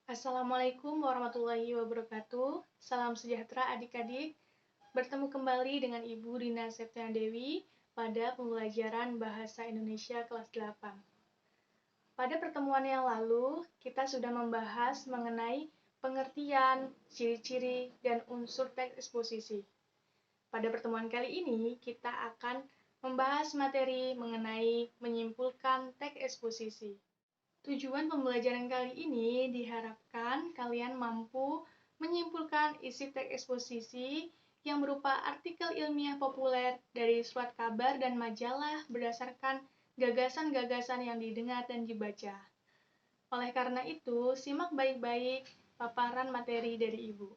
Assalamualaikum warahmatullahi wabarakatuh. Salam sejahtera adik-adik. Bertemu kembali dengan Ibu Dina Septian Dewi pada pembelajaran Bahasa Indonesia kelas 8. Pada pertemuan yang lalu, kita sudah membahas mengenai pengertian, ciri-ciri, dan unsur teks eksposisi. Pada pertemuan kali ini, kita akan membahas materi mengenai menyimpulkan teks eksposisi. Tujuan pembelajaran kali ini diharapkan kalian mampu menyimpulkan isi teks eksposisi yang berupa artikel ilmiah populer dari surat kabar dan majalah berdasarkan gagasan-gagasan yang didengar dan dibaca. Oleh karena itu, simak baik-baik paparan materi dari Ibu.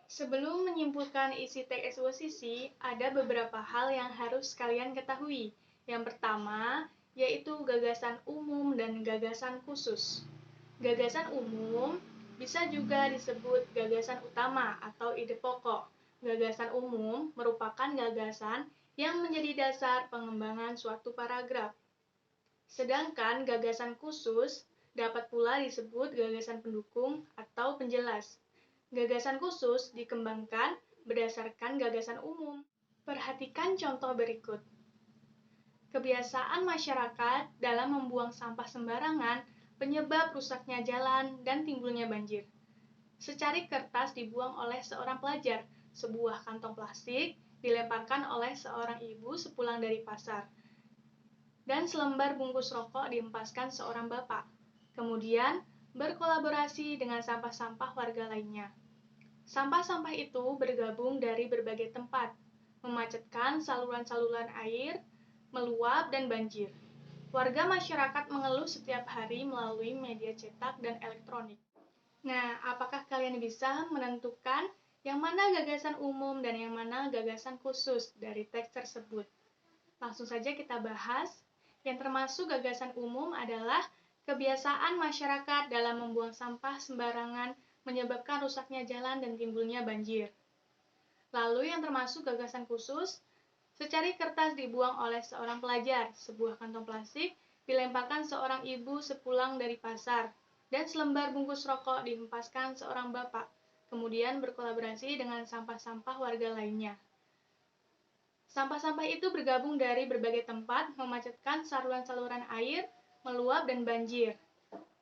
Sebelum menyimpulkan isi teks eksposisi, ada beberapa hal yang harus kalian ketahui. Yang pertama, yaitu gagasan umum dan gagasan khusus. Gagasan umum bisa juga disebut gagasan utama atau ide pokok. Gagasan umum merupakan gagasan yang menjadi dasar pengembangan suatu paragraf. Sedangkan gagasan khusus dapat pula disebut gagasan pendukung atau penjelas. Gagasan khusus dikembangkan berdasarkan gagasan umum. Perhatikan contoh berikut. Kebiasaan masyarakat dalam membuang sampah sembarangan penyebab rusaknya jalan dan timbulnya banjir. Secari kertas dibuang oleh seorang pelajar, sebuah kantong plastik dilemparkan oleh seorang ibu sepulang dari pasar, dan selembar bungkus rokok diempaskan seorang bapak. Kemudian, berkolaborasi dengan sampah-sampah warga lainnya. Sampah-sampah itu bergabung dari berbagai tempat, memacetkan saluran-saluran air, meluap, dan banjir. Warga masyarakat mengeluh setiap hari melalui media cetak dan elektronik. Nah, apakah kalian bisa menentukan yang mana gagasan umum dan yang mana gagasan khusus dari teks tersebut? Langsung saja kita bahas. Yang termasuk gagasan umum adalah kebiasaan masyarakat dalam membuang sampah sembarangan menyebabkan rusaknya jalan dan timbulnya banjir. Lalu yang termasuk gagasan khusus, secari kertas dibuang oleh seorang pelajar, sebuah kantong plastik dilemparkan seorang ibu sepulang dari pasar, dan selembar bungkus rokok dihempaskan seorang bapak, kemudian berkolaborasi dengan sampah-sampah warga lainnya. Sampah-sampah itu bergabung dari berbagai tempat, memacetkan saluran-saluran air, meluap, dan banjir.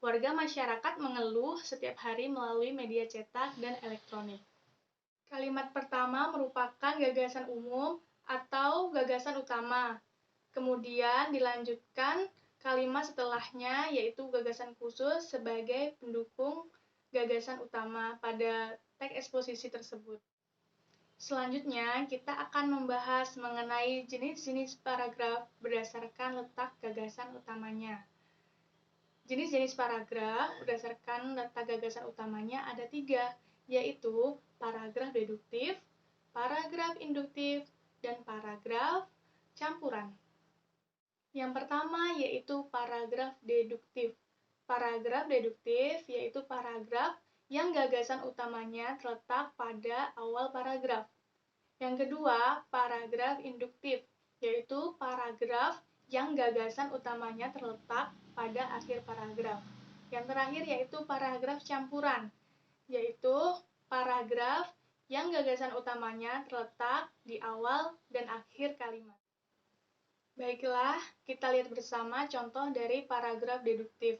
Warga masyarakat mengeluh setiap hari melalui media cetak dan elektronik. Kalimat pertama merupakan gagasan umum atau gagasan utama. Kemudian dilanjutkan kalimat setelahnya, yaitu gagasan khusus sebagai pendukung gagasan utama pada teks eksposisi tersebut. Selanjutnya, kita akan membahas mengenai jenis-jenis paragraf berdasarkan letak gagasan utamanya. Jenis-jenis paragraf berdasarkan letak gagasan utamanya ada 3, yaitu paragraf deduktif, paragraf induktif, dan paragraf campuran. Yang pertama yaitu paragraf deduktif. Paragraf deduktif yaitu paragraf yang gagasan utamanya terletak pada awal paragraf. Yang kedua, paragraf induktif, yaitu paragraf yang gagasan utamanya terletak pada akhir paragraf. Yang terakhir yaitu paragraf campuran, yaitu paragraf yang gagasan utamanya terletak di awal dan akhir kalimat. Baiklah, kita lihat bersama contoh dari paragraf deduktif.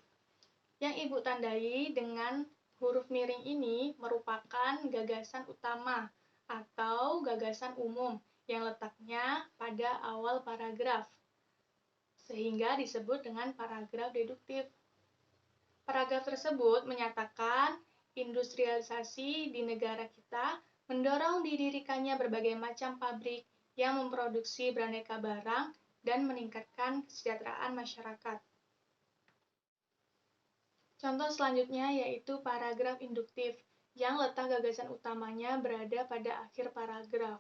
Yang Ibu tandai dengan huruf miring ini merupakan gagasan utama atau gagasan umum yang letaknya pada awal paragraf, sehingga disebut dengan paragraf deduktif. Paragraf tersebut menyatakan industrialisasi di negara kita mendorong didirikannya berbagai macam pabrik yang memproduksi beraneka barang dan meningkatkan kesejahteraan masyarakat. Contoh selanjutnya yaitu paragraf induktif, yang letak gagasan utamanya berada pada akhir paragraf.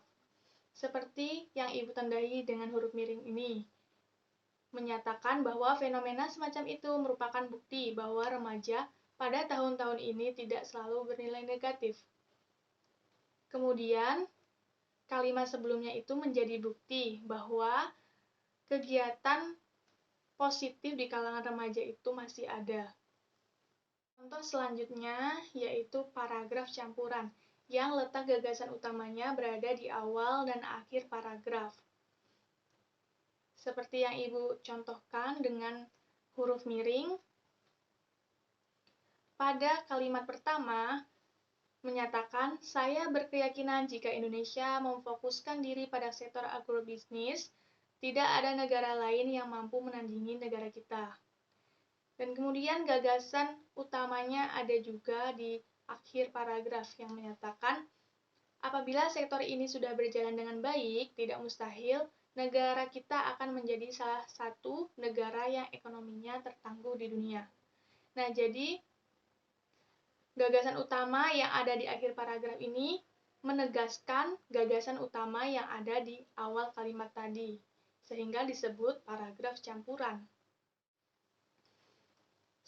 Seperti yang Ibu tandai dengan huruf miring ini, menyatakan bahwa fenomena semacam itu merupakan bukti bahwa remaja pada tahun-tahun ini tidak selalu bernilai negatif. Kemudian, kalimat sebelumnya itu menjadi bukti bahwa kegiatan positif di kalangan remaja itu masih ada. Contoh selanjutnya yaitu paragraf campuran, yang letak gagasan utamanya berada di awal dan akhir paragraf. Seperti yang Ibu contohkan dengan huruf miring, pada kalimat pertama menyatakan, saya berkeyakinan jika Indonesia memfokuskan diri pada sektor agrobisnis, tidak ada negara lain yang mampu menandingi negara kita. Dan kemudian gagasan utamanya ada juga di akhir paragraf yang menyatakan, apabila sektor ini sudah berjalan dengan baik, tidak mustahil negara kita akan menjadi salah satu negara yang ekonominya tertangguh di dunia. Nah, jadi gagasan utama yang ada di akhir paragraf ini menegaskan gagasan utama yang ada di awal kalimat tadi, sehingga disebut paragraf campuran.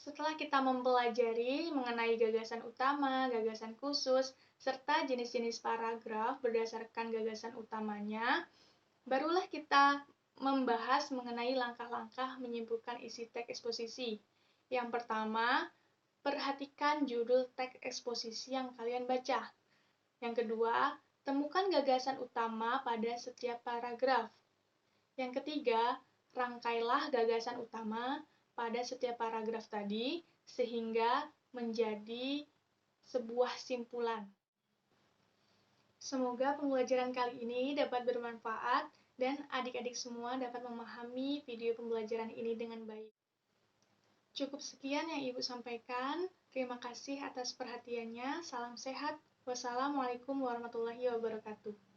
Setelah kita mempelajari mengenai gagasan utama, gagasan khusus, serta jenis-jenis paragraf berdasarkan gagasan utamanya, barulah kita membahas mengenai langkah-langkah menyimpulkan isi teks eksposisi. Yang pertama, perhatikan judul teks eksposisi yang kalian baca. Yang kedua, temukan gagasan utama pada setiap paragraf. Yang ketiga, rangkailah gagasan utama pada setiap paragraf tadi sehingga menjadi sebuah simpulan. Semoga pembelajaran kali ini dapat bermanfaat dan adik-adik semua dapat memahami video pembelajaran ini dengan baik. Cukup sekian yang Ibu sampaikan. Terima kasih atas perhatiannya. Salam sehat. Wassalamualaikum warahmatullahi wabarakatuh.